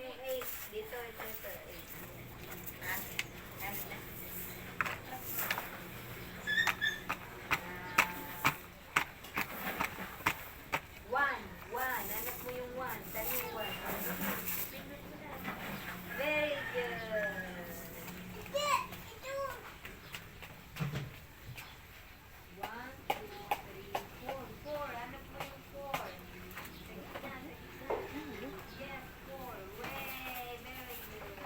yung 8. Dito, ito. 8. Ha? Ano na? One. Hanap mo yung 1. Saan yung 1? Very good. One, two, three, four. 4. Hanap mo yung 4. Yes, 4. Way. Very good.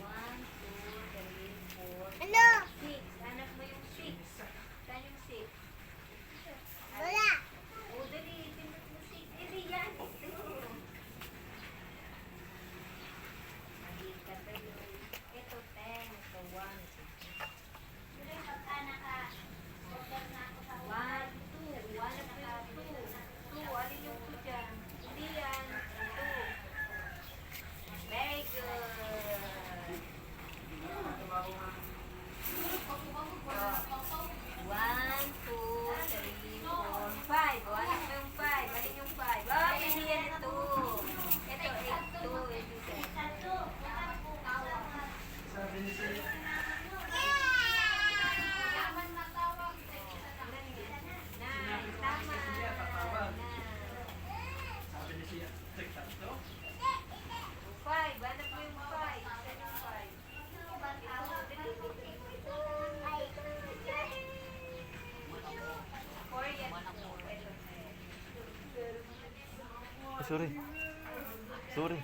1, 2, 3, 4, 5, 6. Hanap mo yung 6. Saan yung 6? Wala. O, dali. Tinat mo 6. Hindi yan. Ito. Mali ka tayo. Ito 10. Ito 1. Pero pagka naka-order na ako sa 1, 2. Hanap mo yung 2. 2. Alin yung 2 dyan? Hindi yan. 2. Very good. One, two, three, four, 5. O, hanap mo yung 5. Alin yung 5? Oh, hindi yan ito. Ito, 8, 2, 8, 7. Sabi ni siya, Nine. Tama. sabi ni siya, tatlo. 5. Hanap mo yung 5. Saan yung 5? Four yan. Ito. Sorry.